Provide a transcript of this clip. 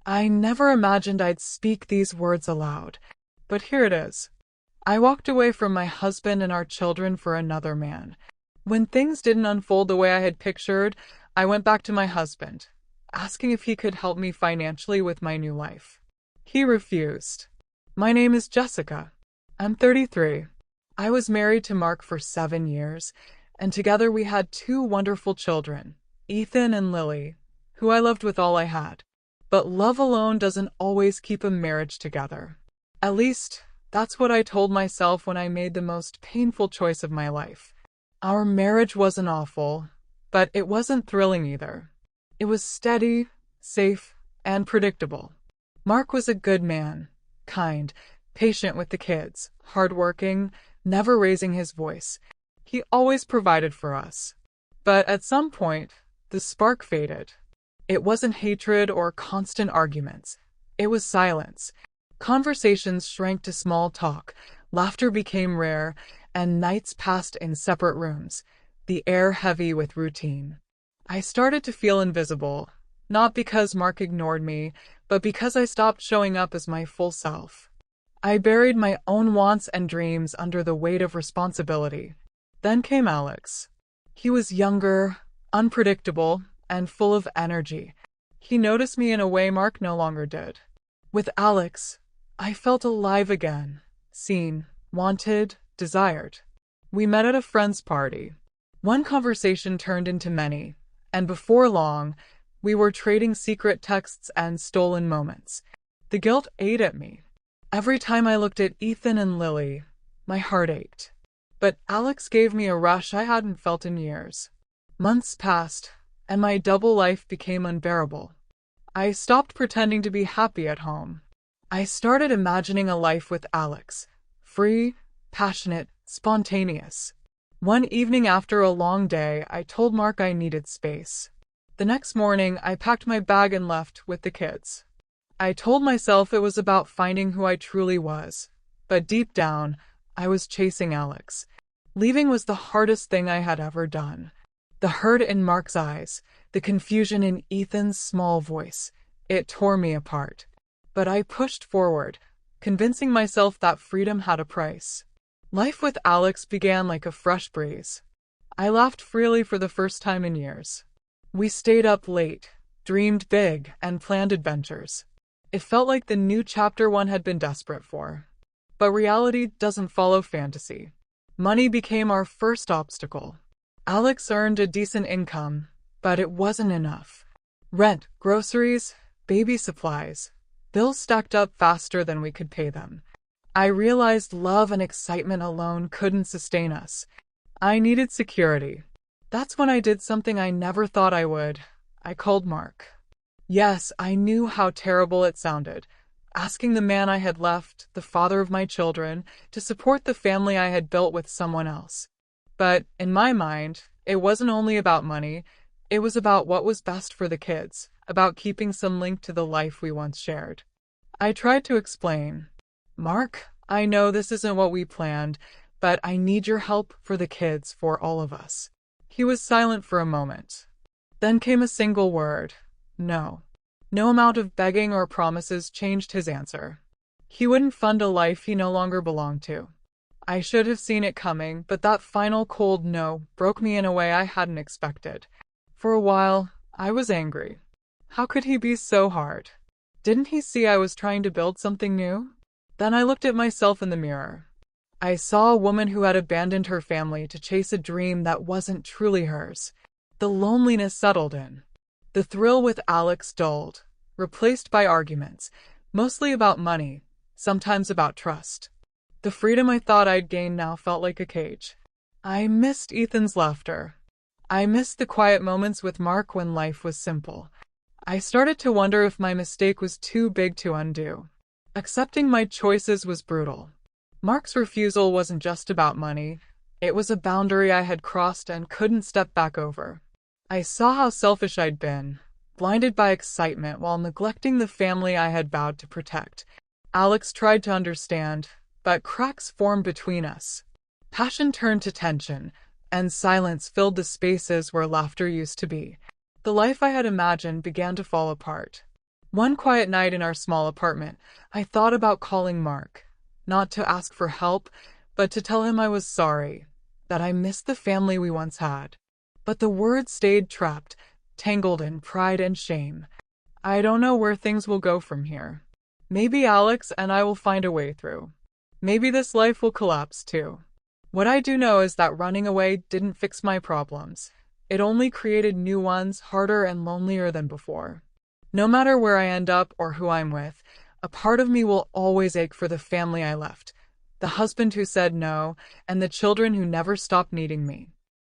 I never imagined I'd speak these words aloud, but here it is. I walked away from my husband and our children for another man. When things didn't unfold the way I had pictured, I went back to my husband, asking if he could help me financially with my new life. He refused. My name is Jessica. I'm 33. I was married to Mark for 7 years, and together we had 2 wonderful children, Ethan and Lily, who I loved with all I had. But love alone doesn't always keep a marriage together. At least, that's what I told myself when I made the most painful choice of my life. Our marriage wasn't awful, but it wasn't thrilling either. It was steady, safe, and predictable. Mark was a good man, kind, patient with the kids, hardworking, never raising his voice. He always provided for us. But at some point, the spark faded. It wasn't hatred or constant arguments. It was silence. Conversations shrank to small talk, laughter became rare, and nights passed in separate rooms, the air heavy with routine. I started to feel invisible, not because Mark ignored me, but because I stopped showing up as my full self. I buried my own wants and dreams under the weight of responsibility. Then came Alex. He was younger, unpredictable, and full of energy. He noticed me in a way Mark no longer did. With Alex, I felt alive again, seen, wanted, desired. We met at a friend's party. One conversation turned into many, and before long, we were trading secret texts and stolen moments. The guilt ate at me. Every time I looked at Ethan and Lily, my heart ached. But Alex gave me a rush I hadn't felt in years. Months passed, and my double life became unbearable. I stopped pretending to be happy at home. I started imagining a life with Alex, free, passionate, spontaneous. One evening after a long day, I told Mark I needed space. The next morning, I packed my bag and left with the kids. I told myself it was about finding who I truly was, but deep down, I was chasing Alex. Leaving was the hardest thing I had ever done. The hurt in Mark's eyes, the confusion in Ethan's small voice, it tore me apart. But I pushed forward, convincing myself that freedom had a price. Life with Alex began like a fresh breeze. I laughed freely for the first time in years. We stayed up late, dreamed big, and planned adventures. It felt like the new chapter one had been desperate for. But reality doesn't follow fantasy. Money became our first obstacle. Alex earned a decent income, but it wasn't enough. Rent, groceries, baby supplies. Bills stacked up faster than we could pay them. I realized love and excitement alone couldn't sustain us. I needed security. That's when I did something I never thought I would. I called Mark. Yes, I knew how terrible it sounded. Asking the man I had left, the father of my children, to support the family I had built with someone else. But, in my mind, it wasn't only about money. It was about what was best for the kids, about keeping some link to the life we once shared. I tried to explain. Mark, I know this isn't what we planned, but I need your help for the kids, for all of us. He was silent for a moment. Then came a single word. No. No amount of begging or promises changed his answer. He wouldn't fund a life he no longer belonged to. I should have seen it coming, but that final cold no broke me in a way I hadn't expected. For a while, I was angry. How could he be so hard? Didn't he see I was trying to build something new? Then I looked at myself in the mirror. I saw a woman who had abandoned her family to chase a dream that wasn't truly hers. The loneliness settled in. The thrill with Alex dulled, replaced by arguments, mostly about money, sometimes about trust. The freedom I thought I'd gained now felt like a cage. I missed Ethan's laughter. I missed the quiet moments with Mark when life was simple. I started to wonder if my mistake was too big to undo. Accepting my choices was brutal. Mark's refusal wasn't just about money. It was a boundary I had crossed and couldn't step back over. I saw how selfish I'd been, blinded by excitement while neglecting the family I had vowed to protect. Alex tried to understand, but cracks formed between us. Passion turned to tension, and silence filled the spaces where laughter used to be. The life I had imagined began to fall apart. One quiet night in our small apartment, I thought about calling Mark, not to ask for help, but to tell him I was sorry, that I missed the family we once had. But the words stayed trapped, tangled in pride and shame. I don't know where things will go from here. Maybe Alex and I will find a way through. Maybe this life will collapse too. What I do know is that running away didn't fix my problems. It only created new ones, harder and lonelier than before. No matter where I end up or who I'm with, a part of me will always ache for the family I left, the husband who said no, and the children who never stopped needing me.